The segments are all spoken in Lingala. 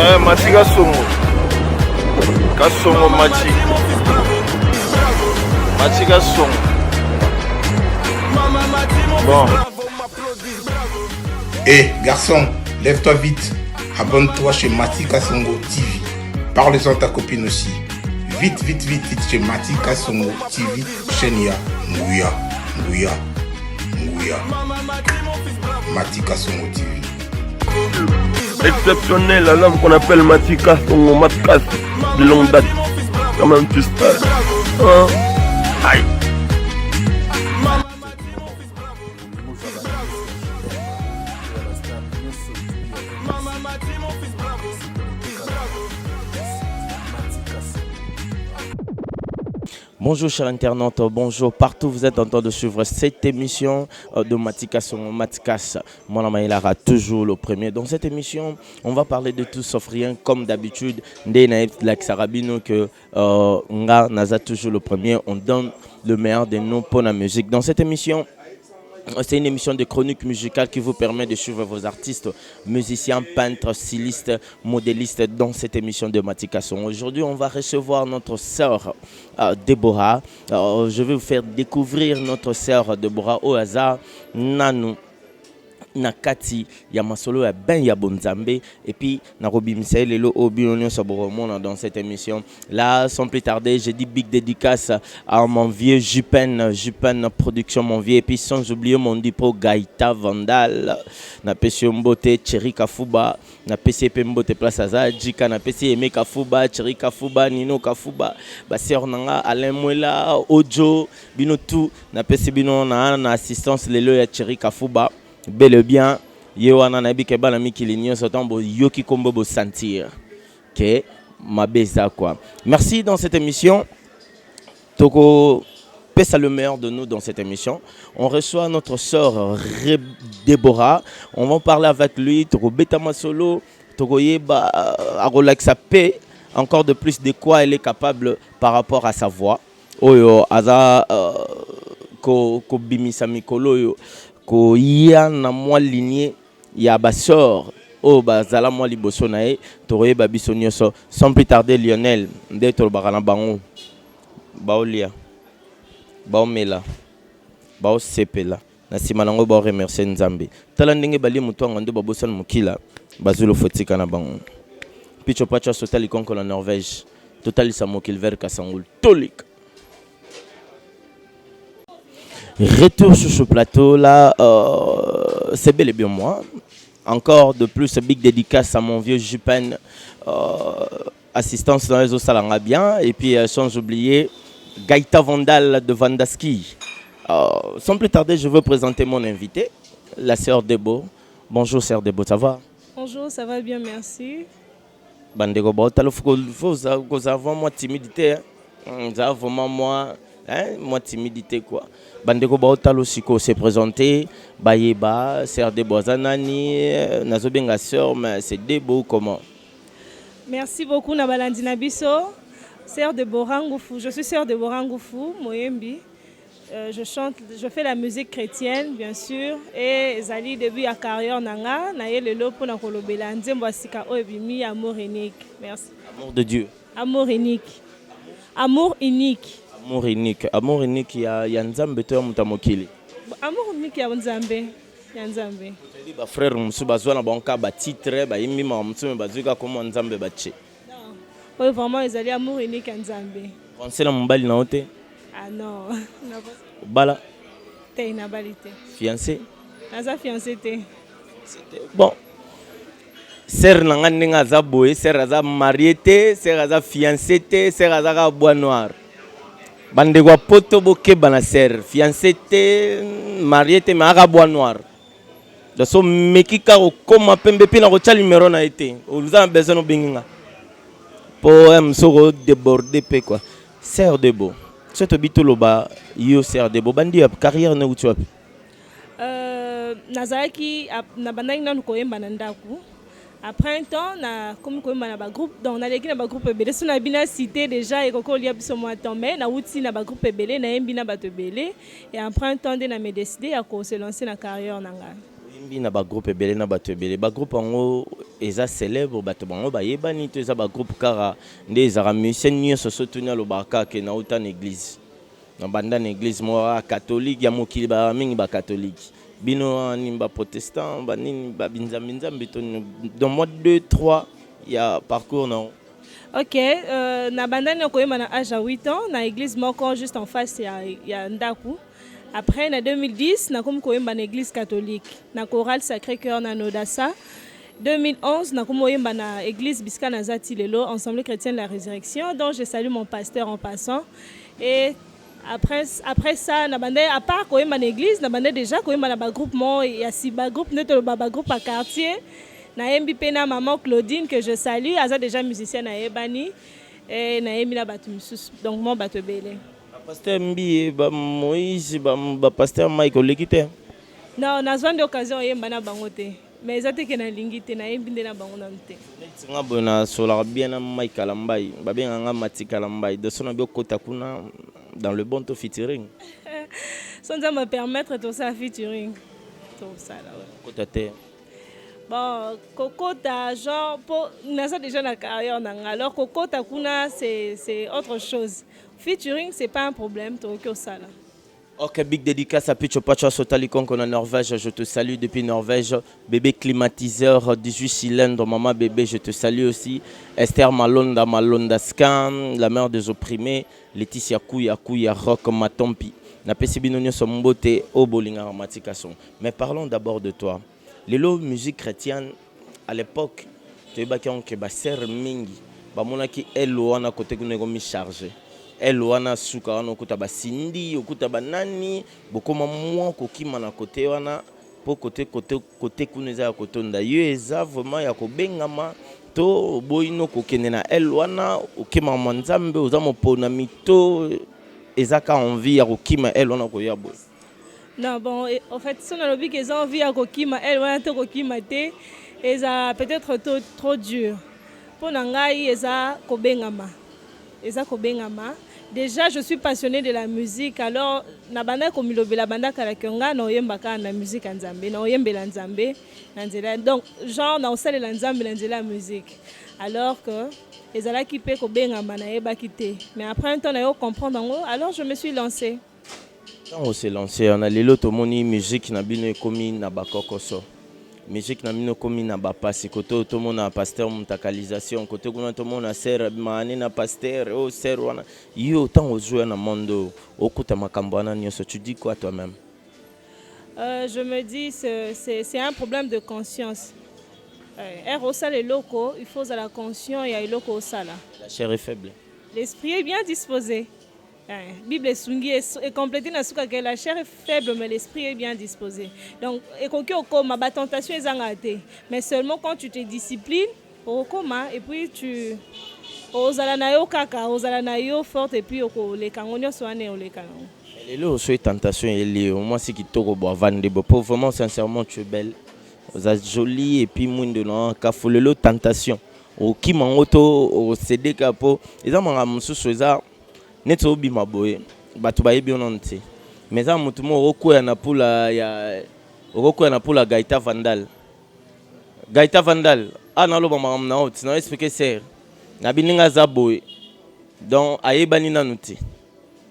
Mati Kasongo. Kasongo Mati. Mati Kasongo. Bon. Hé, garçon, lève-toi vite. Abonne-toi chez Mati Kasongo TV. Parle-en à ta copine aussi. Vite, vite, vite, vite chez Mati Kasongo TV. Chenia, Ngouya, Ngouya, Ngouya. Mati Kasongo TV. Exceptionnel, l'homme qu'on appelle Mati Kasongo, Matkas, de longue date. Quand même, tu sais. Hein? Aïe. Bonjour chers internautes, bonjour partout vous êtes en train de suivre cette émission de Mati Kasongo Matkas. Mon nom est Lara, toujours le premier. Dans cette émission, on va parler de tout sauf rien comme d'habitude. Que nga naza toujours le premier. On donne le meilleur de nous pour la musique. Dans cette émission, c'est une émission de chronique musicale qui vous permet de suivre vos artistes, musiciens, peintres, stylistes, modélistes dans cette émission de Mati Kasongo. Aujourd'hui, on va recevoir notre sœur Déborah. Je vais vous faire découvrir notre sœur Déborah au hasard. Nanou. Nakati ya masolo ya ben ya bonzambe et puis narobi msele lo obionyo saboromona dans cette émission là sans plus tarder j'ai dit big dédicace à mon vieux Jupen production mon vieux et puis sans oublier mon dipo Gaïta Vandal na pesi mbote Thierry Kafuba na pesi pembote place aza Jika na pesi Aimé Kafuba Thierry Kafuba Nino Kafuba ba sœur nanga Alain Mwela Ojo bino tout na pesi bino na assistance lelo ya Thierry Kafuba. Bel et bien, Yewana Nabi Kebana Mikilinio Sotambo Yoki Kombo Bo sentir que ma beza quoi. Merci dans cette émission. Toko pèse le meilleur de nous dans cette émission. On reçoit notre sœur Déborah. On va parler avec lui. Toko Betama Solo. Toko Yeba Arolaxa P. Encore de plus de quoi elle est capable par rapport à sa voix. Oyo Aza Ko Bimisa Mikolo yo. Ko ya na mwa lignée ya basor o bazala mwa liboso na e toroye babiso nyonso sans plus tarder Lionel ndeto bakana bango baolia baomela baosepela na sima nango ba remercier Nzambe tala ndenge bali mutu ngando babosana mukila bazulo fotika na bango picho pacho sotali konko la Norvège totali sa mokil ver kasangul tolik. Retour sur ce plateau là, c'est bel et bien moi. Encore de plus, big dédicace à mon vieux Jupen, assistance dans les Osalanga bien. Et puis sans oublier Gaïta Vandal de Vandaski. Sans plus tarder, je veux présenter mon invité, la sœur Debo. Bonjour sœur Debo, ça va? Bonjour, ça va bien, merci. Bandego, vous avez moi timidité. Vous avez vraiment moi timidité quoi. Bandeko Baotalo Siko s'est présenté, Bayeba, sœur Debo Zanani, Nazobenga sœur, mais c'est Debo comment? Merci beaucoup Nabalandina Bisso, sœur de Borangoufou. Je suis sœur de Borangoufou, Moyembi. Je chante, je fais la musique chrétienne bien sûr et Zali début à carrière nanga, naye lelo pour na kolobela nzembo asika oebimi amour unique. Merci. Amour de Dieu. Amour unique. Amour unique. Amour unique ya Nzambe to mutamokili. Amour unique ya Nzambe. Ya Nzambe. Ba frère musu bazwa na banka ba titre ba yimbi ma musu bazuka comme Nzambe bache. Non. Oui vraiment ils allaient amour unique ya Nzambe. Conseil na mbali na ote? Ah non. Bala. T'es une abalité. Fiancé? Naza fiancé t'es. Bon. Sœur nanga ninga za boye, sœur za marié té, sœur za fiancé té, sœur za bois noir. Bandegwa poto boke bana sœur, fiancé té, marié té mais aga bois noir. De so mekika o koma pembe pina ko tcha numéro na été. Vous avez besoin de binga. Poème soro débordé pe quoi. Sœur Debo. C'est to bitoloba yo sœur Debo bandi carrière na utu wapi? Nazaki na bandaki na koyemba na ndaku. Après un temps, comme na groupe, donc on a l'équipe na groupe belé. Si on a bien cité déjà et qu'on y a besoin moi tomber, na outil na groupe belé, na yembi na bato belé. Et après un temps, on a décidé à se lancer na carrière nanga. Yembi na groupe belé na bato belé. Ba groupe ango eza célèbre bato bango bayebani to eza bagroupe kaka nde ezaka musicien nyonso sotuni alobaka ke nauta na église na banda na église moko catholique ya mokili mingi bacatholike bino nini baprotestant banini babinzambinzambi to dans mois 2-3 ya parcours non. Ok, na bandani nakoyemba na âge à 8 ans na église moko juste en face ya ndaku. Après na 2010 nakomi koyemba na église catholique na chorale Sacré-Cœur na Nodassa. 2011 nakomi koyemba na église Bisika na Zati lelo Ensemble chrétien de la résurrection dont je salue mon pasteur en passant. Et après ça na bandé à part koyemba na église na bandé déjà koyemba na ba groupement ya si ba groupe neto ba groupe à quartier. Na yembi pe na maman Claudine que je salue, aza déjà musicienne à Ebani et na yembi na batu mususu donc mon bato belé. Pasteur Mbi ba Moïse ba pasteur Michael Lekite. Non, na zone d'occasion yemba na bango te. Mais ezate ke na lingi te na yembi na bango na te. Nga bona sola bien na Michael Mbai, ba bien nga Matika Mbai, de sona bio kota kuna dans le bon to featuring. Sans me permettre tout ça featuring. Tout ça là. Kota te. Bon, Kokota, genre, on déjà la carrière, alors Kokota Kuna, c'est autre chose. Featuring, c'est pas un problème, tu as ça là. Ok, big dédicace à Picho Pacha Sotalikon qu'on a Norvège, je te salue depuis Norvège. Bébé climatiseur, 18 cylindres, maman bébé, je te salue aussi. Esther Malonda Scan, la mère des opprimés. Laetitia Kouya Rock Matompi. Na Pesibinonio Sombote, Obolinga Matikason. Mais parlons d'abord de toi. Les musique chrétienne, à l'époque, tu es que baser mingi, bamonaki eloana côté que nous chargé. Eloana suka wana okuta basindi, okuta banani, bokoma mwa kokima na côté wana, po côté kuneza ya kotonda. Yo eza vraiment ya kobengama to boyino kokene na eloana, okima manzambe ozamo pona mito ezaka envie ya kokima eloana koyabo. Non, bon, en fait, si on a l'objet qu'ils ont envie à Kokima, elle va être Kokima, et ça peut-être trop dur. Pour Nangaï, et ça Kobengama. Déjà, je suis passionnée de la musique, alors, Nabana Komilobe, la banda Karakonga, no yembaka na musique en Zambé, no yembela Nzambé, donc, genre, na osale la Nzambé, la musique. Alors que, les ala qui paient Kobengama, na yeba quitté. Mais après un temps, on a comprendre, alors je me suis lancée. Quand on s'est lancé, on a les tout moni musique na bino ekomi na bakokoso. Musique na bino komi na bapasi koto to mona pasteur mutakalisation koto kuna to mona ser mane na pasteur o ser wana yo tant au jouer na mondo okuta makambo wana nyoso tu dis quoi toi-même? Je me dis c'est un problème de conscience. R au sale locaux, il faut à la conscience et à locaux au sala. La chair est faible. L'esprit est bien disposé. Bible est complétée dans ce que la chair est faible, mais l'esprit est bien disposé. Donc, ma tentation est engagée. Mais seulement quand tu te disciplines, et puis tu ozalanayo kaka, ozalanayo forte, et puis les kangonyo soane ou les kanons. Les lots sont tentation et les moi c'est qui toko bois vendre pour vraiment sincèrement tu es belle. Vous êtes jolie et puis moun de non kafou le lot tentation. Au qui mangoto au CD capo, ils ont mangé mususu ça. Neto obi maboye batu bayebi ononte mais za mutu mo okoya na pula Gaita Vandal ana loba mam na ot na expliquer ser na bininga za boye donc ayebani nanuti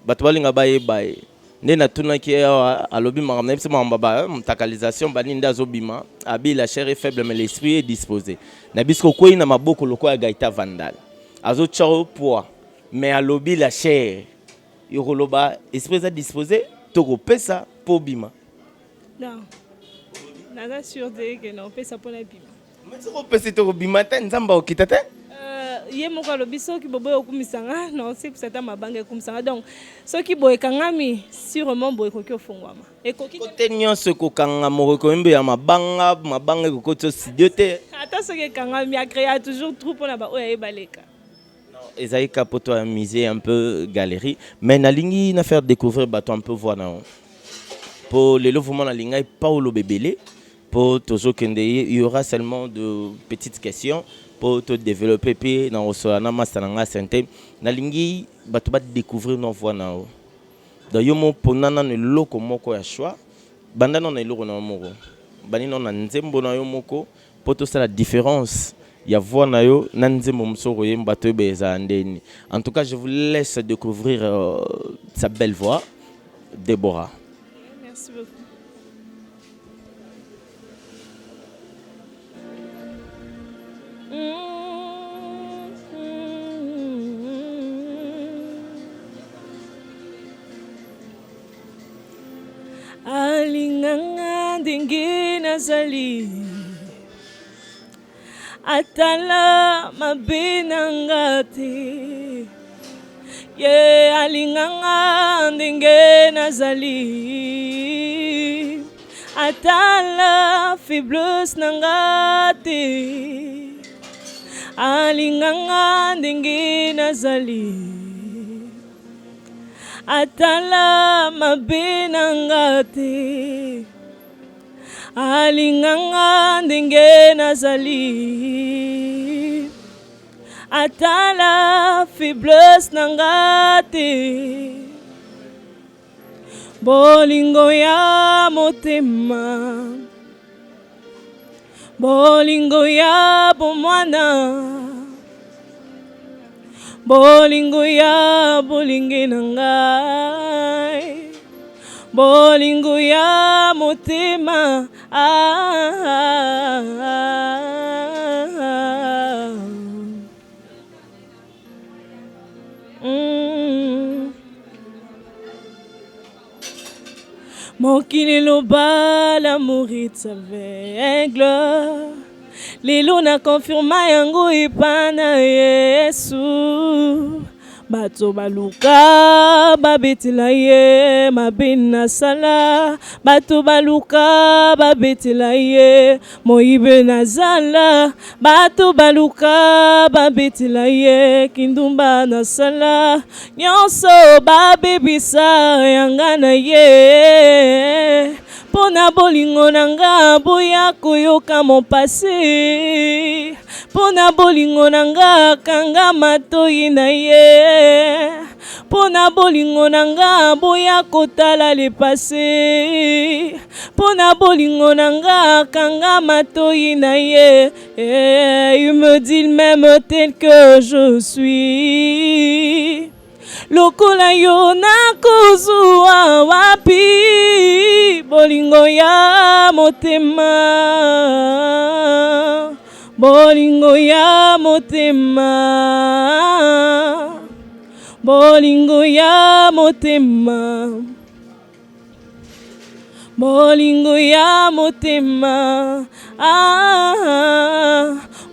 batu balinga bayebaye nde na tunaki alobi mam na bisema mbaba mutakalisation bani ndazo bima abi la chair est faible mais l'esprit est disposé na bisko koyi na maboko lokoya Gaita Vandal azo chao poids. Mais à lobby la chair, il y a esprit à disposer, toko pesa pour bima. Non, nada sûr que non pesa pour la bima. Mais toko pesa toko bima ta nzamba okitate? Yé mon lobby so qui bobo okumisanga, non c'est que ça ma banque okumisanga donc so qui boye kangami sûrement boye kokyo fongwama. Et koki côté nyonso ko kanga mo ko mbe ya mabanga ko koto sidiote. Ata so que kangami a créé toujours trop pour na ba oya ebaleka. Esaïe Capoto a misé un peu galerie, mais Nalingi n'a fait découvrir bateau un peu voir non. Pour les louvements Nalinga pas au bébélé, pour toujours qu'il y aura seulement de petites questions pour te développer puis dans le master santé. Nalingi bateau va découvrir non voir non. D'ailleurs mon pour nana ne loko moko ya choix, bandana ne loko na moko, bani non na nzembo na yo moko. pour tout ça la différence. Il y a voix nayo nanzembo msoro yemba to beza ndeni. En tout cas, je vous laisse découvrir sa belle voix, Déborah. Merci beaucoup. Alinganga dingi nazali atala mabinangati ye alinganga dingi nazali atala fibulous nangati alinganga dingi nazali atala mabinangati alinganga ndenge nazali atala fibulous nangati bolingo ya motema bolingo ya bomwana bolingo ya bolingi nangai bolingo ya motema mokili loba l'amour est aveugle lelo na confirma yango ipana Yesu bato baluka babetela ye mabina sala bato baluka babetela ye moibe nazala bato baluka babetela ye kindumba na sala nyonso babebisa yanga na ye pona bolingo nanga boya koyoka mopasi pona bolingo nanga kanga matoi na ye pona bolingo nanga boya kotala le passé pona bolingo nanga kanga matoi na ye il me dit même tel que je suis lokola yo nakozwa wapi bolingo ya motema bolingo ya motema bolingo ya motema bolingo ya motema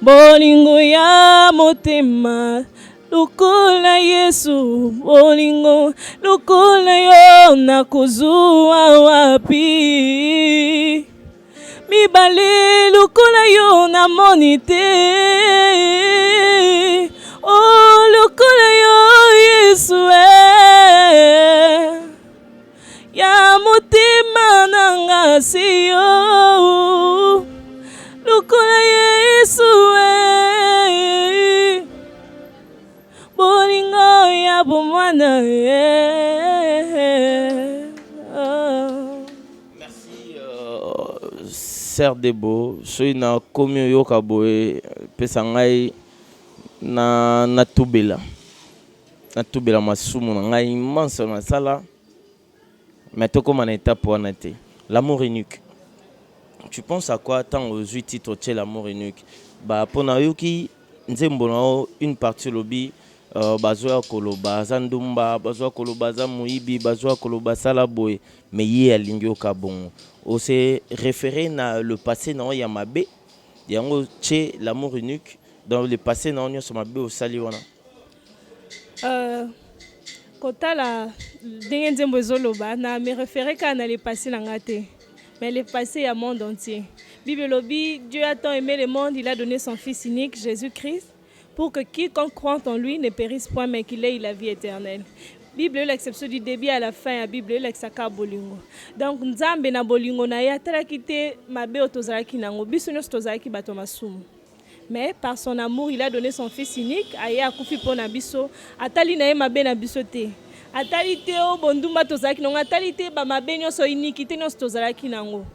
bolingo ya motema lukola Yesu bolingo lukola yo nakozwa wapi mibale lukola yo na monite oh lukola yo Yesu ya motema nanga siyo lukola Yesu bolingo ya bomwana Merci Sœur Debo, soy na komi yoka boye pesa ngai na tubela masumu na ngai immense na sala mais tokoma na étape wana te l'amour unique. Tu penses à quoi tant aux 8 titres de l'amour unique ba pona yoki nzembo na une partie lobby bazwa koloba zandumba bazwa koloba za muibi bazwa koloba sala boy mais ye alingi okabongo o se référer na le passé na ya mabe yango che l'amour unique dans le passé na onyo so mabe o sali wana kotala ndenge nzembo ezoloba na me référer ka na le passé na ngate mais le passé ya monde entier. Bible lobi Dieu a tant aimé le monde, il a donné son fils unique Jésus-Christ pour que quiconque croit en lui ne périsse point mais qu'il ait la vie éternelle. Bible l'exception du début à la fin, la Bible l'exaka bolingo. Donc nzambe na bolingo na ya tala kite mabe otozalaki nango biso nyonso tozalaki bato masumu. Mais par son amour, il a donné son fils unique aya akufi pona biso atali na ye mabe na biso te. Atali te o bondumba tozalaki nango atali te ba mabe nyonso unique te nyonso tozalaki nango.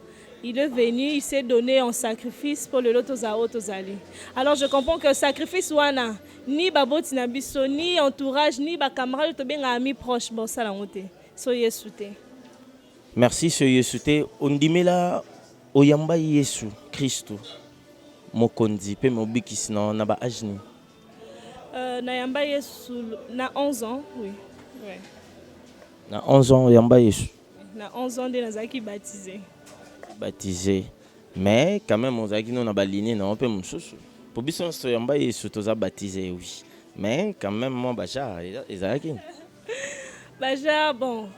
Il est venu, il s'est donné en sacrifice pour le lot Tozali. Alors je comprends que le sacrifice wana ni baboti na biso ni entourage ni ba camarade to benga ami proche bon ça la monté. So Yesu te. Merci ce Yesu te ondimela oyamba Yesu Kristo mokonzi pe mobikisi na ba ajni. Na yamba Yesu na 11 ans, oui. Ouais. Na 11 ans oyamba Yesu. Na 11 ans de nazaki baptisé. Mais quand même on a dit non a baliné non peu moussous. Pour biso so yamba Yesu toza baptisé oui. Mais quand même moi baja ezalaki. Baja bon,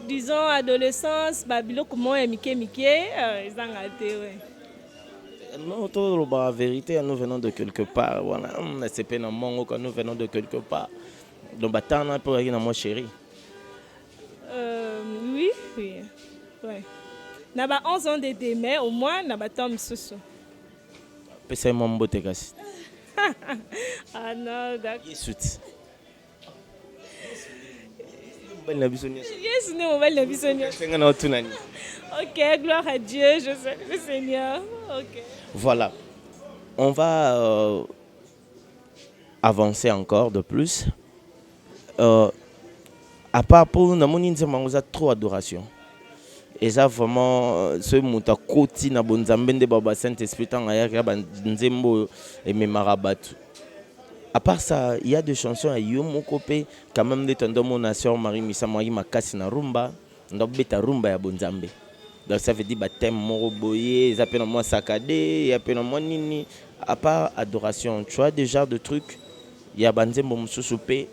disons adolescence, babilo comment est mike ezanga te ouais. Non, tout la vérité, nous venons de quelque part. Voilà, c'est pas non quand nous venons de quelque part. Donc bâtard pour aller dans mon chéri. Oui. Ouais. Na ba 11 ans d'été mais au moins na ba tom soso. C'est mon beauté gas. Ah non, d'accord. Yesuti. Yes, nous on la bisogna. OK, gloire à Dieu, je sais le Seigneur. OK. Voilà. On va avancer encore de plus. À part pour nous a trop adoration. Et ça vraiment ce muta koti na bonzambe de baba Saint-Esprit tanga ya ba nzembo et memarabatu. À part ça, il y a des chansons à Yomokopé, quand même des tendons mon nation Marie Missa Marie Makasi na rumba, donc beta rumba ya bonzambe. Donc ça veut dire baptême moroboye, ils appellent moi sakadé, ils appellent moi nini. À part adoration, tu vois des genres de trucs. Il y a banzembo msusupe,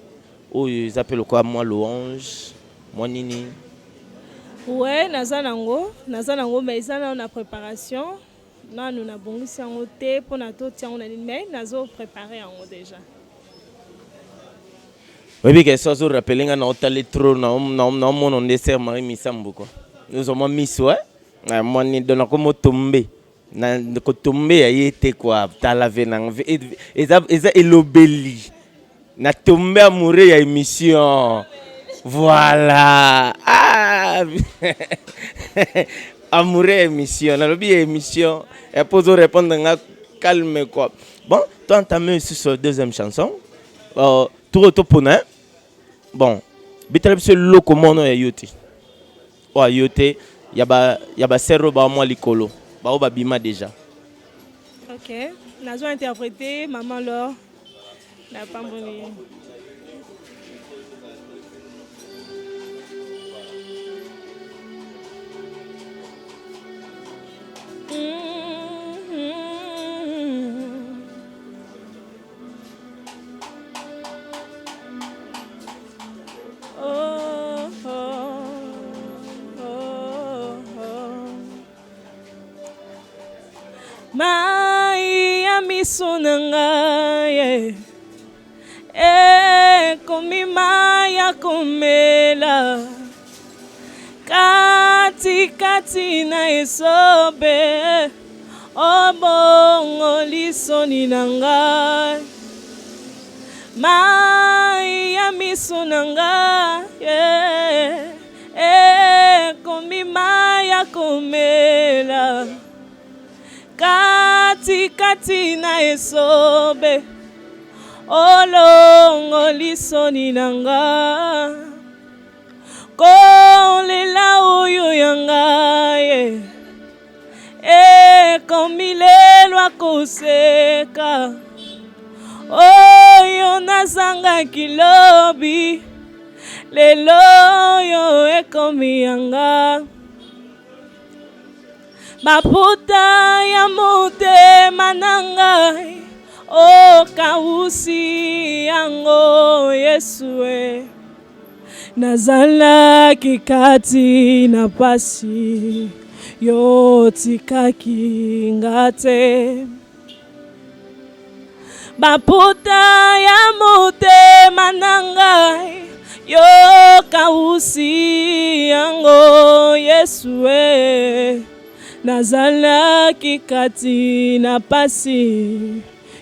ou ils appellent quoi moi louange, moi nini. Ouais, nazanango, mais ça on a préparation. Non, nous avons bongisi en thé pour notre temps on a mais nous avons préparé en déjà. Oui, mais qu'est-ce que vous rappelez quand on a les trop on dessert Marie Missambo quoi. Nous avons mis ouais. Moi ni donne comme tomber. Na ko tomber a été quoi, ta lavé na eza elobeli. Na tomber amoureux ya émission. Voilà. Ah. Amoureux émission, la lobby émission, et pour répondre calme quoi. Bon, tu as entamé sur la deuxième chanson. Tout retourne. Bon, bitalab ce locomono ya yote. O yote, yaba serro ba moi likolo. Ba o babima déjà. OK. Nazo interprété Maman Laure. La pamboni. Mai amisonanga komi maya komela kati na esobe obongo lisoni nanga mai amisonanga komi maya komela kati na esobe olongo lisoni nanga kolela uyu yangaye komilelwa kuseka oyo nazanga kilobi lelo yo ekomi yanga maputa ya motema na ngai okausi yango Yesue nazalaki kati na pasi yotikaki ngate maputa ya motema na ngai yokausi yango Yesue nazalaki kati na pasi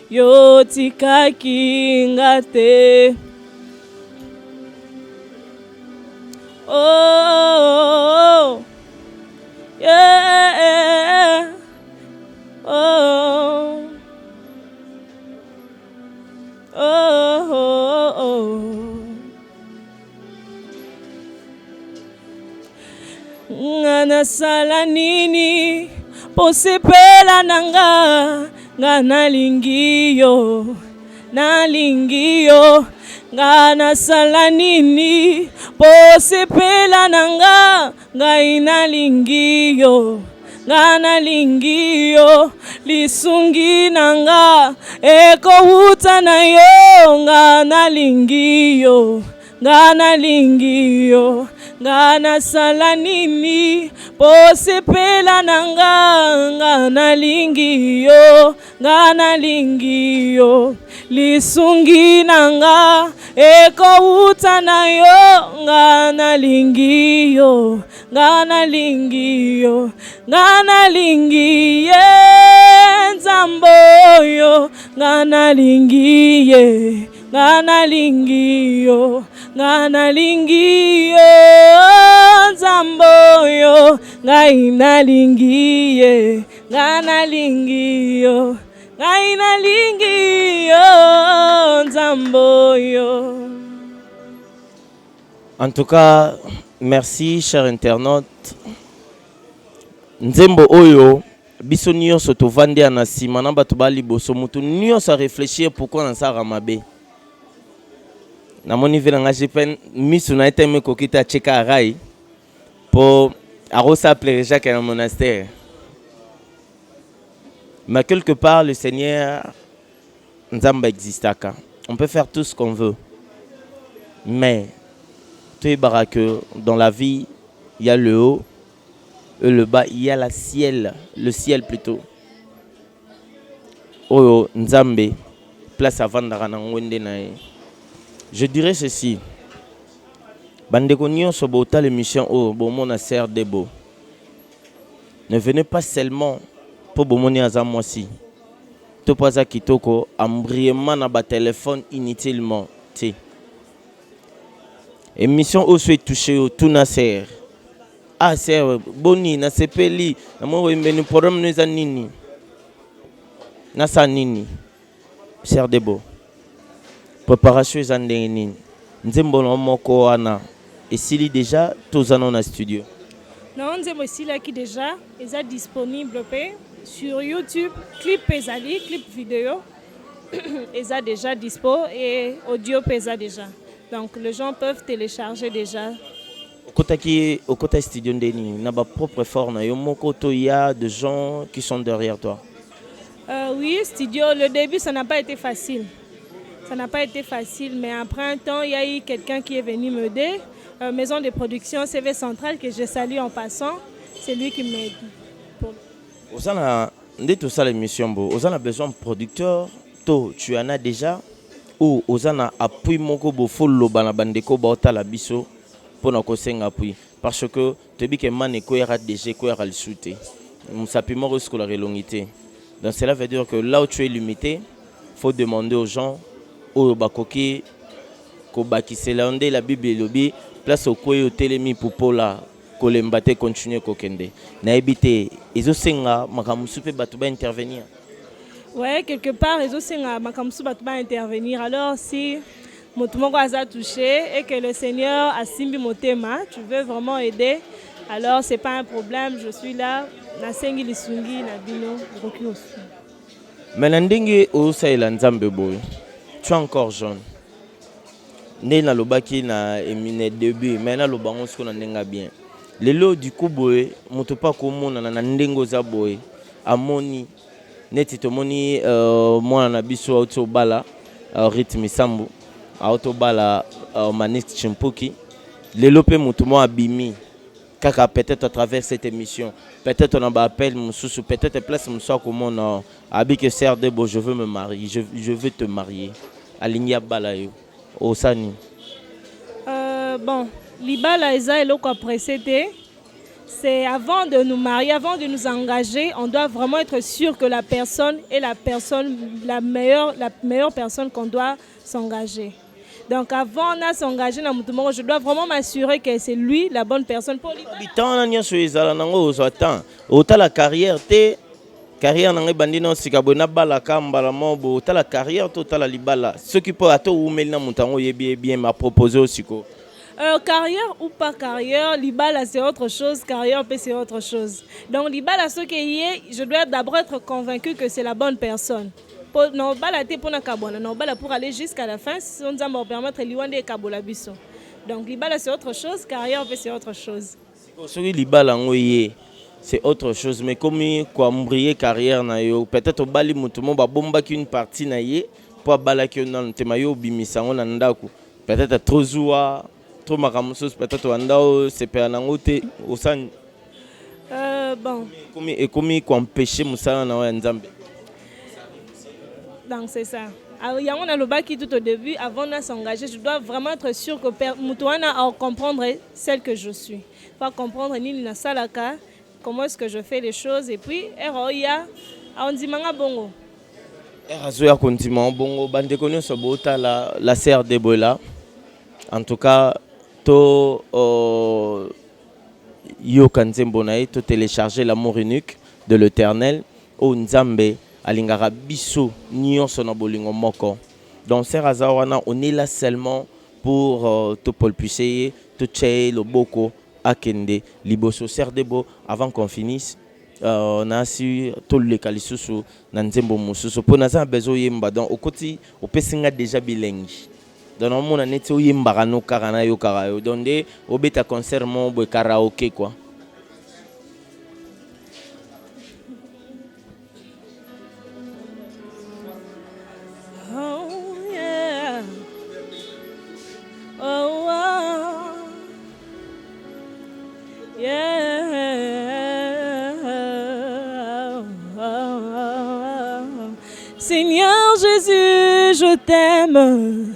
yotikaki ngate Yeah. Oh. Oh, oh, oh. Ngana sala nini posepela nanga ngana lingio ngana sala nini posepela nanga ngaina lingio ngana lingio lisungi nanga eko huta na yo ngana lingio ngana sala nini posepela nanga ngana lingio lisungi nanga eko huta na yo ngana lingio nzamboyo ngana lingio nzamboyo ngaina lingio nzamboyo. En tout cas, merci chers internautes. Nzembo oyo biso nyonso tovandi na nsima na bato baliboso mutu nyonso réfléchir pourquoi na sara mabe. Namoni vela nga jipen misu na eteme kokita cheka rai pour arosa plaire Jacques na monastère. Mais quelque part le Seigneur Nzamba existaka. On peut faire tout ce qu'on veut. Mais tu es que dans la vie, il y a le haut et le bas, il y a le ciel plutôt. Oh Nzambe, place à Vandara na ngwende na ye. Je dirais ceci. Bandeko nyonso bota l'émission oh bomona sert debo. Ne venez pas seulement pour bomoni azamwasi. To paza kitoko ambriement na ba téléphone inutilement. Ti. Émission où soit touché au tout nasser. Ah c'est boni na sepeli na mo wembeni problème nous anini. Na sanini. Sert debo. Préparation zandeni. Nzembo no moko wana. Et s'il est déjà tous en a studio. Non, Nzembo ici là qui déjà est disponible sur YouTube, clip pesali, clip vidéo. Est déjà dispo et audio pesa déjà. Donc les gens peuvent télécharger déjà. Au côté studio ndeni, na ba propre effort na yo moko to y a des gens qui sont derrière toi. Oui, studio, le début ça n'a pas été facile. Ça n'a pas été facile, mais après un temps, il y a eu quelqu'un qui est venu m'aider. Maison de production CV Centrale que je salue en passant. C'est lui qui m'aide. Vous avez tout ça l'émission, vous avez besoin de producteurs. Tu en as déjà ou vous avez appui moko bo follow bana bandeko ba la biso pour na kosenga appui parce que te bi que man ko era déjà ko era le souté. Musapimo risque la relongité. Donc cela veut dire que là où tu es limité, faut demander aux gens au bakoki ko bakiselande la Bible lobi place au koyo telemi popola ko lembate continuer ko kende. Na ebité ezo senga makamusu pe batu ba intervenir. Ouais, quelque part ezo senga makamusu batu ba intervenir. Alors si motumoko aza touché et que le Seigneur a simbi motema, tu veux vraiment aider, alors c'est pas un problème, je suis là. Na sengi lisungi na bino roki osu. Mais ndenge o saila nzambe boy. Tu es encore jeune. Né na lobaki na emine début, mais na lobango sko na ndenga bien. Lelo du coup boy, moto pa komona na ndengo za boy. Amoni neti to moni mwana na biso auto bala rythme sambu auto bala Manis Chimpuki. Lelo pe moto mo abimi. Kaka peut-être à travers cette émission, peut-être on a appel Moussou, peut-être place Moussa comme on a dit que c'est Debo, je veux me marier, je veux te marier. Alinia Balayo, Osani. Bon, Libala Eza et Loko précédé, c'est avant de nous marier, avant de nous engager, on doit vraiment être sûr que la personne est la meilleure personne qu'on doit s'engager. Donc avant de s'engager dans Moutoumoro, je dois vraiment m'assurer que c'est lui la bonne personne pour lui. La carrière, carrière nanga bandi na sikabo na bala kambala mobo tala carrière to tala libala ce qui peut ato umeli na mutango yebi bien m'a proposé aussi ko carrière ou pas carrière, libala c'est autre chose, carrière c'est autre chose. Donc libala ce qui est, je dois d'abord être convaincu que c'est la bonne personne. Pour non bala te pour na kabona, non bala pour aller jusqu'à la fin, si on nous va permettre liwande kabola biso. Donc libala c'est autre chose, carrière c'est autre chose. Celui libala ngoye c'est autre chose, mais comme quoi m'briller carrière na yo peut-être au bali mutumo ba bomba qu'une partie na ye pour bala que non temayo bimisango na ndako peut-être trop zoua trop makamusos peut-être andao c'est pas nangote au san bon comme quoi empêcher musala na wa nzambe. Donc c'est ça. Alors, il y a un baki tout au début, avant de s'engager, je dois vraiment être sûr que Moutouana a comprendre celle que je suis. Pas comprendre ni na salaka. Comment est-ce que je fais les choses et puis Eroya on dit manga bongo. Erazoya kontima bongo bande konyo sobota la serre de Bola. En tout cas to yo kanzembo na to télécharger l'amour unique de l'Éternel au Nzambe alingara biso nyonso na bolingo moko. Donc serre azawana on est là seulement pour to Paul Puissé to Tché Loboko Akende liboso serdebo avant qu'on finisse on a su tout le kalisusu na nzembo mususu po na za bezo yemba donc au côté au pesinga déjà bilingue donc on a neti yemba kano karana yo karayo donc de au beta concert mon bo karaoké quoi. Oh yeah. Oh, oh. Yeah. Seigneur Jésus, je t'aime,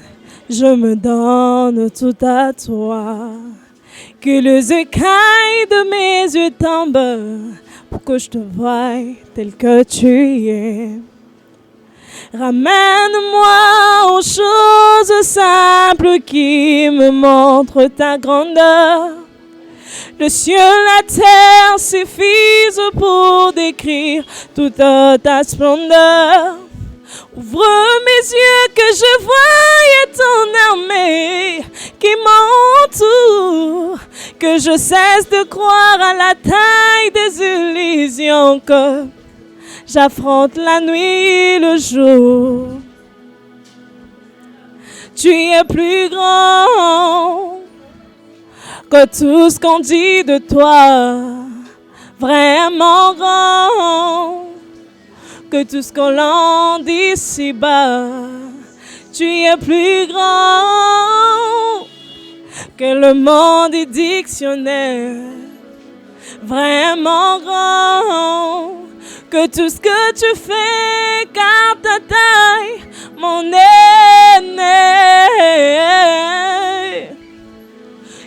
je me donne tout à toi. Que les écailles de mes yeux tombent pour que je te voie tel que tu es. Ramène-moi aux choses simples qui me montrent ta grandeur. Le ciel, la terre suffisent pour décrire toute ta splendeur. Ouvre mes yeux que je voie ton armée qui m'entoure, que je cesse de croire à la taille des illusions, que j'affronte la nuit et le jour. Tu es plus grand que tout ce qu'on dit de toi, vraiment grand que tout ce qu'on l'en dit ici-bas. Tu es plus grand que le monde est dictionnaire, vraiment grand que tout ce que tu fais, car ta taille, mon aîné.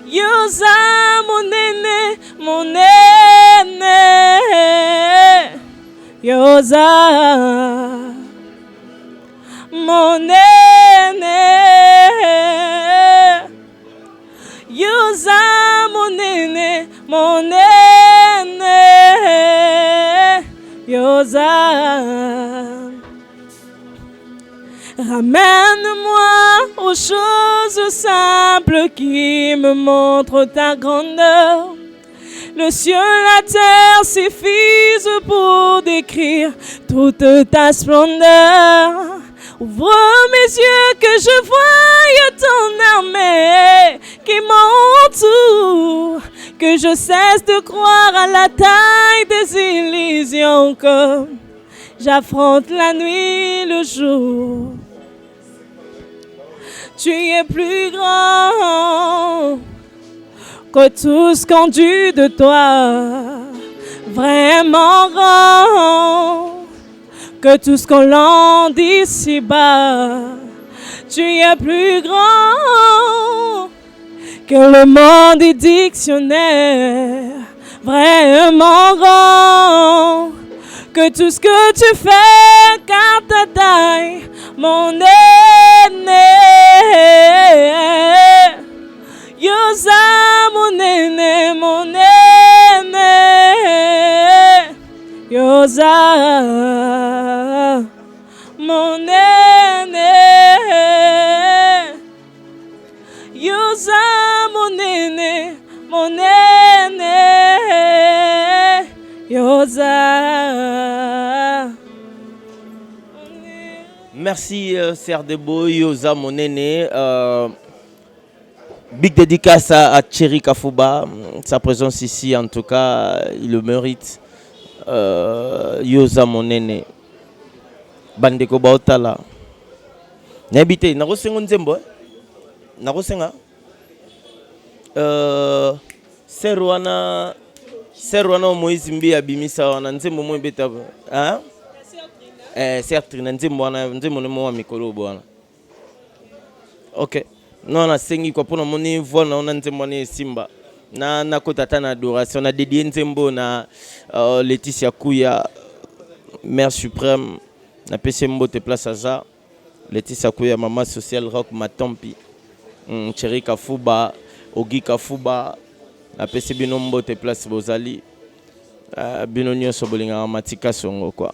Yosa, mon aîné, mon aîné. Yosa, mon aîné. Yosa, mon aîné, mon aîné. Yosa. Ramène-moi aux choses simples qui me montrent ta grandeur. Le ciel, la terre suffisent pour décrire toute ta splendeur. Ouvre mes yeux que je voie ton armée qui m'entoure, que je cesse de croire à la taille des illusions, que j'affronte la nuit et le jour. Tu es plus grand que tout ce qu'on dit de toi, vraiment grand que tout ce qu'on l'en dit ici-bas. Tu es plus grand que le monde est dictionnaire, vraiment grand que tout ce que tu fais, car ta taille, mon aîné. Yosa, mon aîné, mon aîné. Yosa, mon aîné. Yosa, mon aîné, mon aîné. Yosa. Merci Serre Debo, Yosa mon aîné. Big dédicace à Thierry Kafouba, sa présence ici en tout cas, il le mérite. Yosa mon aîné. Bandeko Baotala. N'habite, n'a reçu un nzembo. N'a reçu un. Serwana Moïse Mbi abimisa wana nzembo mo beta. Hein? Certes, nzembo wana nzembo mo mikolo bwana. OK. Non na sengi kwa pona moni voix na nzembo ne Simba. Na kotata na adoration na dédié nzembo na Laetitia Kouya, Mère suprême na PC Mbote place Aza. Laetitia Kouya maman social rock Matompi. Thierry Kafouba, Ogi Kafouba na PC bino Mbote place Bozali. Bino nyonso bolinga matika songo quoi.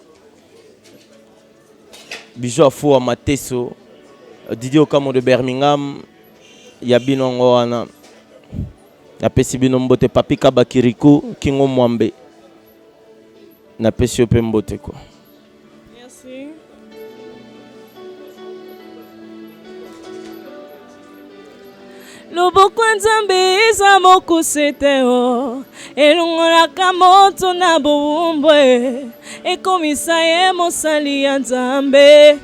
Bijou afou a Mateso, Didier Okamo de Birmingham, Yabino Ngoana, na pesi bino Mbote Papi Kabakiriku, Kingo Mwambe, na pesi ope Mbote quoi. Merci. Loboko nzambe eza mokuse o elongolaka moto na bobumbwe ekomisa ye mosali ya nzambe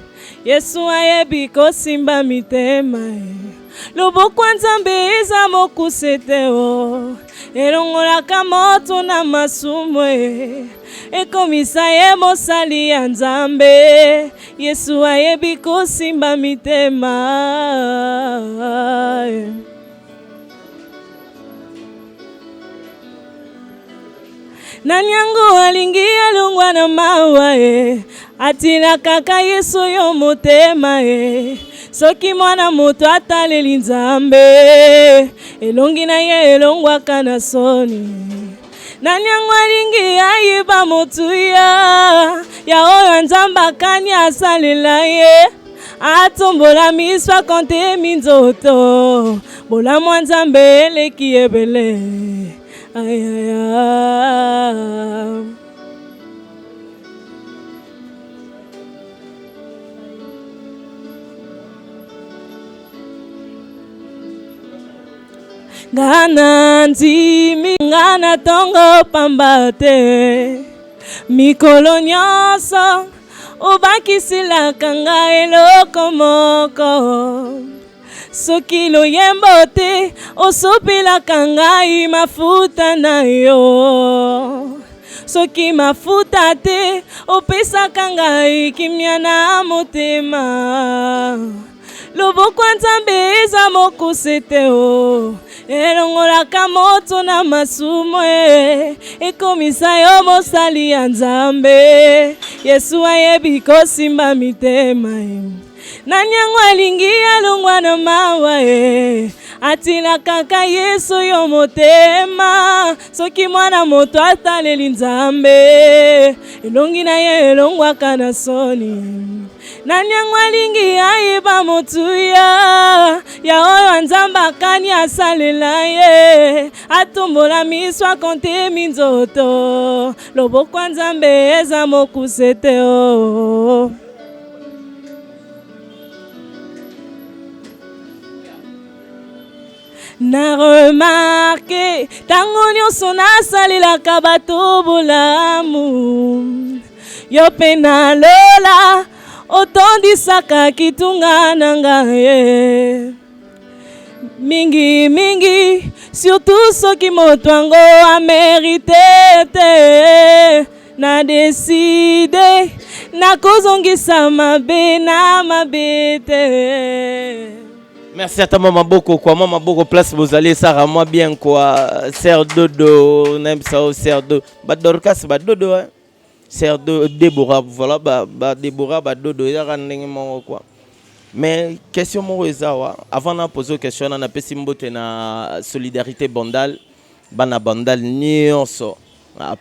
Yesu ayebi kosimba mitema loboko nzambe eza mokuse o elongolaka moto na masumwe ekomisa ye mosali ya nzambe Yesu ayebi kosimba mitema. Nanyango alingi alungwa na mawa atina kaka Yesu yo motema soki mwana moto ataleli nzambe elongi na ye elongwaka na soni Nanyango alingi ayiba motuya ya oyo nzambe akani asalela ye atombola miswa konte minzoto bolamu nzambe eleki ebele. Ay, ay, ay. Ngana nzimi ngana tongo pambate mikolo nyonso obakisilaka ngai eloko moko soki loyembo te osopelaka ngai mafuta na yo soki mafuta te opesaka ngai kimia na motema loboko nzambe eza mokuse te o elongolaka moto na masumu ekomisa yo mosali ya nzambe Yesu ayebi kosimba mitema Nanyango alingi alungwa na mawa atina kaka Yesu yo motema soki mwana moto ataleli nzambe elongi na ye elongwaka na soni Nanyango alingi ayiba motuya ya oyo nzambe akani asalela ye atombola miswa konte minzoto loboko nzambe eza mokuse te o. Na remarqué tango nyonso nasalelaka bato bolamu yo pe nalola otondisaka kitunga na ngai mingi mingi surtout soki moto yango amerite te na deside nakozongisa mabe na mabe te. Merci à ta maman beaucoup quoi, maman beaucoup place vous allez ça moi bien quoi, serre dodo, n'aime ça au serre dodo, bad dorcas bad dodo hein. sœur de Déborah, voilà, Déborah, dodo, ya rendenge mon quoi. Mais question mo ezawa, avant de poser une question, on a pesi mbote na solidarité bandal, bana bandal nyonso.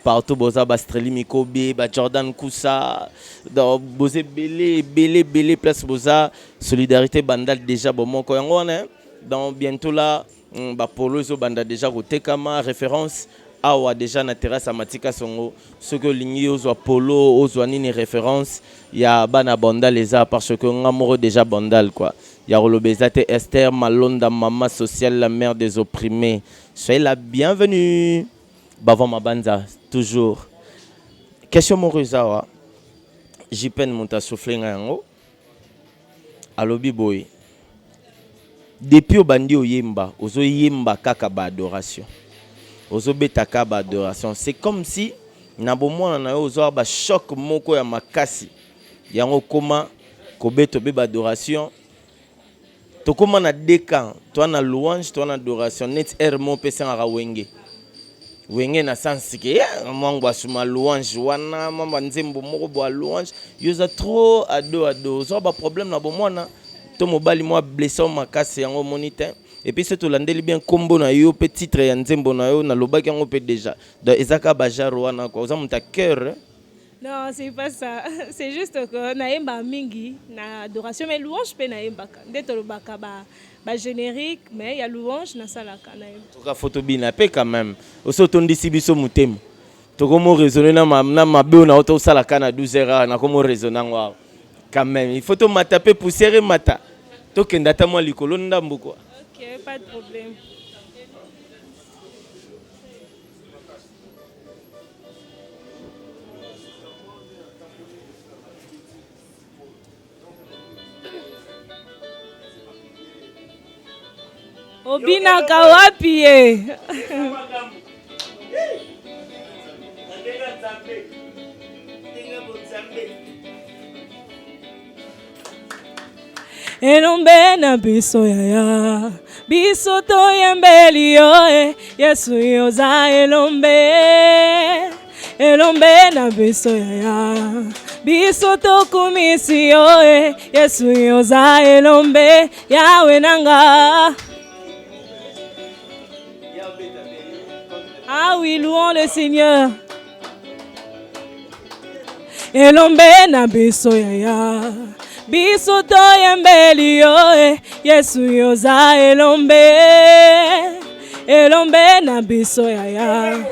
Partout boza ba Streli Mikobi, ba Jordan Koussa, dans boze belé place boza solidarité bandal déjà bon mon ko yango né. Dans bientôt là ba polo zo banda déjà côté kama référence awa déjà na terrasse Matika Songo ce que lingi ozo polo ozo nini référence ya bana bandal les a parce que ngamoro déjà bandal quoi. Ya rolobezate Esther Malonda maman sociale la mère des opprimés. Soyez la bienvenue. Bavon Mabanza, toujours. Question Morizawa. J'y peine mon ta souffler en Alobi boy. Depuis au bandi au yemba, ozo yemba kaka ba adoration. Ozo betaka ba adoration. C'est comme si nabo mwana na ozo ba choc moko ya makasi. Yango koma kobeto be ba adoration. To koma na dekan, toi na louange, toi na adoration. Net hermo pesa ngara wenge. Wenge na sansi ke mwangu asuma louange wana mamba nzembo moko bo louange yoza trop ado zo ba problème na bomwana to mobali moi blessé makasi yango moniteur et puis c'est to landeli bien combo na yo petit titre ya nzembo na yo na lobaki yango pe déjà donc ezaka bajaro wana ko za muta cœur. Non, c'est pas ça. C'est juste que naïmba mingi na adoration mais louange pe naïmba ndeto lobaka ba générique mais il y a louange na salaka naïmba. Toka photo bina pe quand même. Oso tondisi biso mutema. Toko mo raisonner na mabe na auto salaka na 12h na komo raisonner ngwa. Quand même, il faut to mataper poussière mata. To kenda ta mo likolo ndambu quoi. OK, pas de problème. Obina kawapi ye. Elombe na biso yaya biso to yembeli yo Yesu yoza elombe na biso yaya biso to kumisi yo Yesu yoza elombe yawe nanga. Ah oui, louons le Seigneur. Elombe na biso yaya biso to yembeli yo Yesu yoza elombe na biso yaya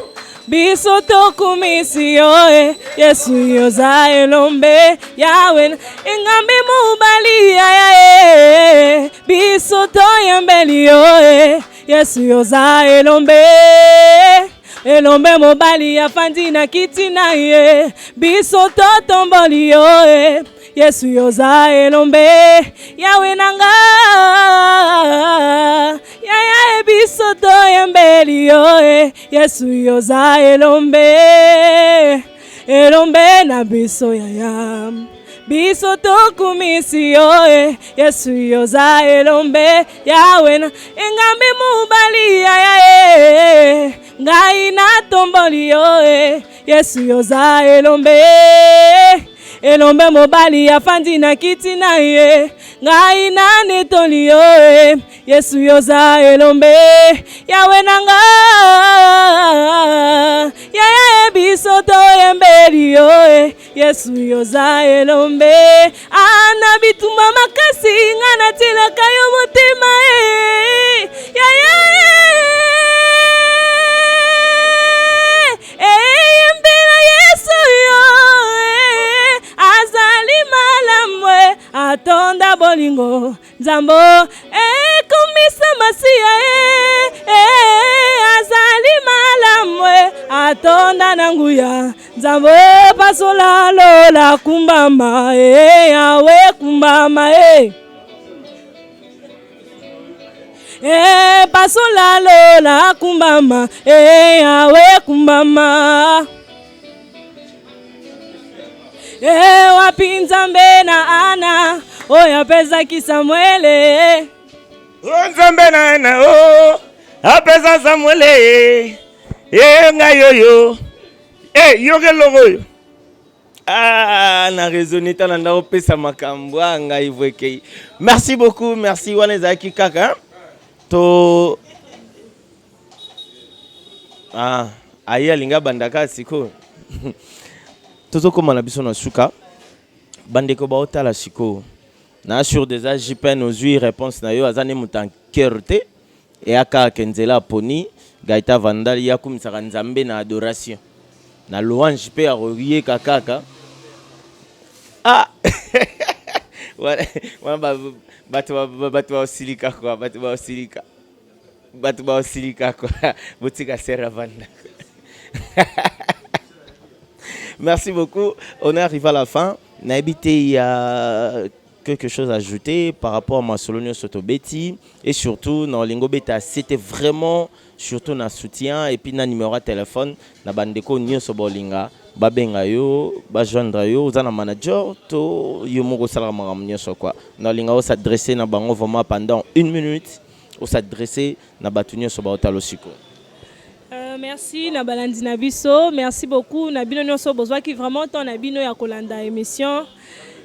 biso to kumisi yo Yesu yoza elombe yawe engambi mubali yaya biso to yembeli yo Yesu yoza elombe mobali afandi na kiti na ye biso to tomboli yo Yesu yoza elombe yawe nanga yaya biso to yembeli yo Yesu yoza elombe na biso yaya biso to kumisi yo Yesu yoza elombe yawe na engambi mubali yaya ngai na tomboli yo Yesu yoza elombe mobali afandi na kiti na ye ngai na netoli yo Yesu yoza elombe yawe nanga yaya biso to yembeli yo Yesu yoza elombe ana bitumba makasi ngana tilaka yo motema yaya yembela Yesu yo azali malamwe atonda bolingo nzambo kumisa masia azali malamwe atonda nanguya nzambo pasola lola kumbama yawe kumbama pasola lola kumbama yawe kumbama wapi Nzambe na ana oyo apesaki Samuele Nzambe na ana apesa Samuele ngai yoyo yoke logo yo Ah, na raisonné tant na opesa makambo nga ivweke. Merci beaucoup, merci wanezaki kaka. To ah, aya linga bandaka siko. Toto koma na biso na suka. Bandeko ba otala siko. Na sur des âges JPN aux huit réponses na yo azane mutankerté et aka kenzela poni gaita vandali ya kumisaka nzambe na adoration. Na louange pe a roye kakaka. Ah. Wana batu osilika kwa batu ba osilika kwa botika sera vanda. Merci beaucoup. On est arrivé à la fin. N'habité il y a quelque chose à ajouter par rapport à ma Solonio Sotobeti et surtout dans Lingo Beta, c'était vraiment surtout na soutien et puis na numéro de téléphone na bandeko nyoso bolinga babenga yo bajoindre yo za na manager to yo moko sala maram nyoso quoi na linga o s'adresser na bango vraiment pendant 1 minute o s'adresser na batu nyoso ba otalosiko. Merci na balandi na biso, merci beaucoup na bino nyoso bozwa ki vraiment ton na bino ya kolanda émission.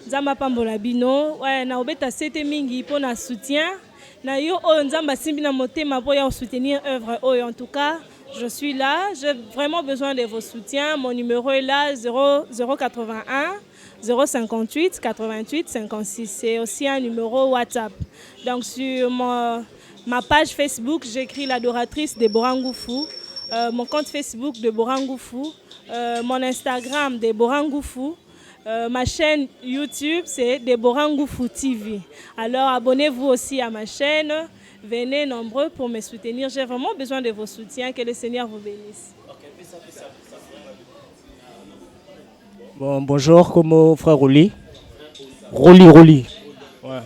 Nzamba pambola bino, ouais na obeta sete mingi pour na soutien. Na yo o nzamba simbi na motema pour ya soutenir œuvre o en tout cas, je suis là, j'ai vraiment besoin de vos soutiens. Mon numéro est là 081 058 88 56. C'est aussi un numéro WhatsApp. Donc sur ma page Facebook, j'écris l'adoratrice de Borangoufou. Mon compte Facebook de Borangoufou, mon Instagram de Borangoufou. Ma chaîne YouTube, c'est Deborah Ngoufou TV. Alors, abonnez-vous aussi à ma chaîne. Venez nombreux pour me soutenir. J'ai vraiment besoin de vos soutiens. Que le Seigneur vous bénisse. Bon, bonjour, comme mon frère Roli. Roli. Ouais.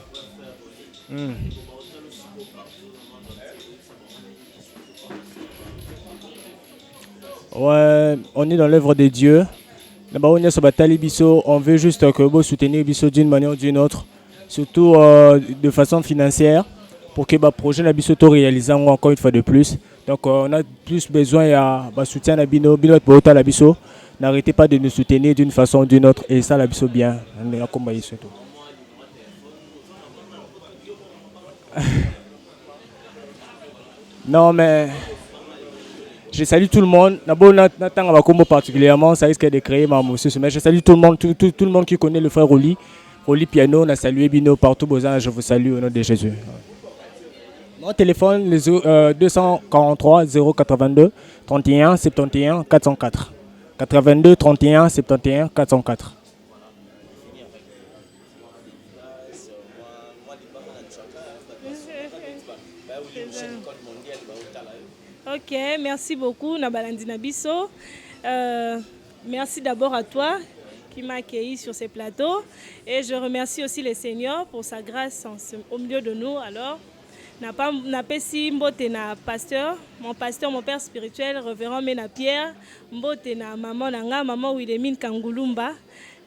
Ouais, on est dans l'œuvre de Dieu. On veut juste que vous souteniez Bisso d'une manière ou d'une autre, surtout de façon financière, pour que le projet soit réalisé encore une fois de plus. Donc on a plus besoin de soutien à Bino, n'arrêtez pas de nous soutenir d'une façon ou d'une autre, et ça la Bisso bien. Non mais... Je salue tout le monde. Particulièrement, ça risque de créer ma motion. Mais je salue tout le monde, tout le monde qui connaît le frère Roli. Roli Piano, on a salué Bino partout. Je vous salue au nom de Jésus. Mon téléphone, 243 082 31 71 404. 82 31 71 404. Ok, merci beaucoup Nabalandi Nabiso. Merci d'abord à toi qui m'a accueilli sur ces plateaux. Et je remercie aussi le Seigneur pour sa grâce au milieu de nous. Alors, Napesi Mbote na pasteur, mon père spirituel, révérend Mena Pierre, Mbote na maman Nanga, maman Wilhelmine Kangulumba.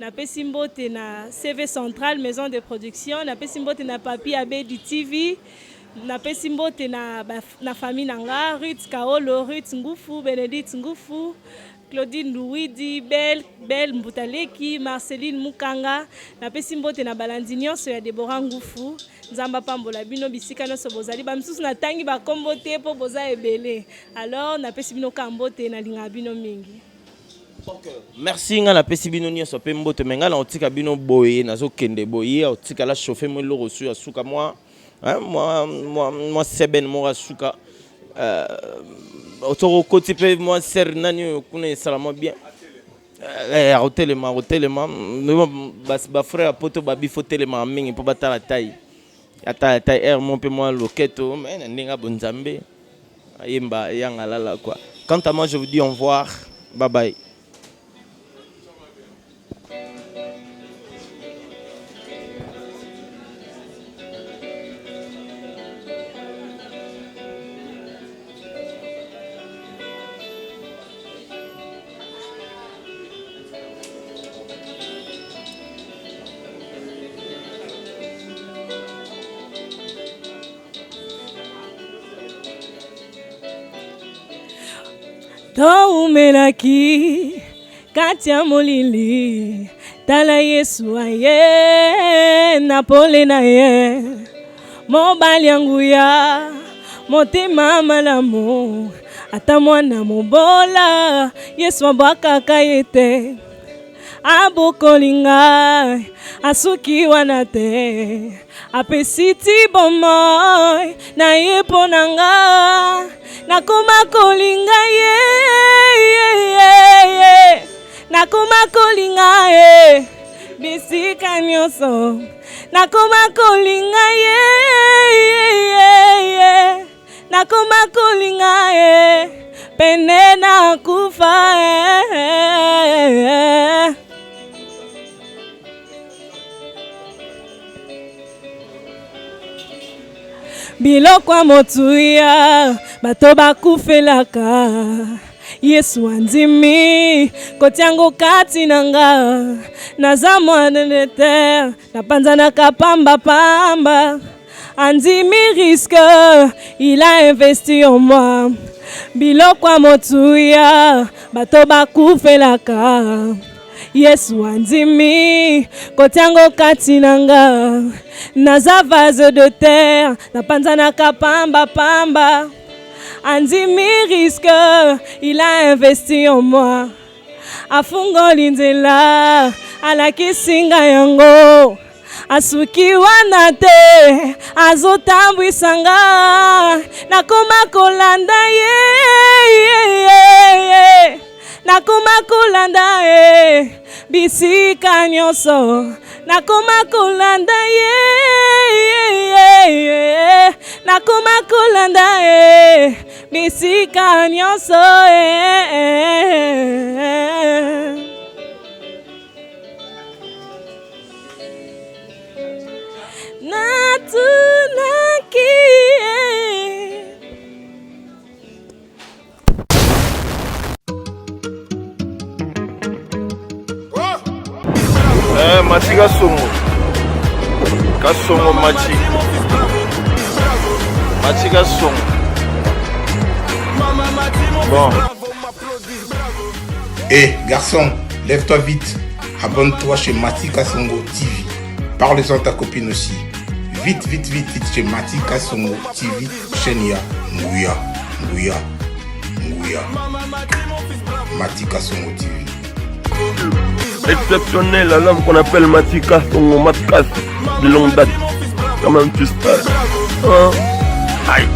Napesi Mbote na CV Central, maison de production. Napesi Mbote na Papi Abe du TV. Napesi Mbote na famille Nanga, Ruth Kaolo, Ruth Ngufu, Bénédicte Ngufu, Claudine Louidi, Belle Mbutaleki, Marceline Mukanga. Napesi Mbote na balandi nyonso ya Deborah Ngufu. Nzamba pambola bino bisika nyonso bozali bamisusu na tangi bakombo te po boza ebele. Alors napesi bino kambote na linga bino mingi. Merci nga napesi bino nyonso pe mbote menga na otika bino boye nazo kende boye otika la chauffer mo lo reçu asuka moi. Moi Seben Mora Souka. Autour côté pe moi ser nani kuna salama bien. Hotelema ba frère poto ba bi fotelema mingi po batala taille. Ata taille mon pe moi loketo mais ndinga bonzambe. Ayemba yanga lala quoi. Quant à moi je vous dis au revoir. Bye bye. Toumelaki, Katia Molili, Tala Yesu aye na pole na ye mobali yangu ya motema malamu ata mwana mobola Yesu abwakaka ye te abokolinga asuki wana te apesiti bomoi na ye mpo na nga nakoma kolinga ye nakoma kolinga ye bisika nyonso nakoma kolinga ye nakoma kolinga ye pene na kufa biloko motuya bato bakufelaka Yesu andimi kotiango kati nanga naza mwana de terre napanza kapamba pamba andimi risque il a investi en moi biloko motuya bato bakufelaka Yesu andimi kotiango kati nanga naza vase de terre napanza kapamba pamba andimi risque il a investi en moi afungoli nzela alakisinga yango asuki wana te azotambwisanga nakoma kolanda ye nakoma kolanda ye bisika nyonso nakoma kolanda ye nakoma kolanda ye bisika nyonso natunaki Mati Kasongo Mati Kasongo. Bon. Garçon, lève-toi vite. Abonne-toi chez Mati Kasongo TV. Parle-en ta copine aussi. Vite chez Mati Kasongo TV. Chaîne ya Nguya. Mati Kasongo TV. Exceptionnel, l'homme qu'on appelle Mati Kasongo, Matkas, de longue date. Comment tu sais? Aïe.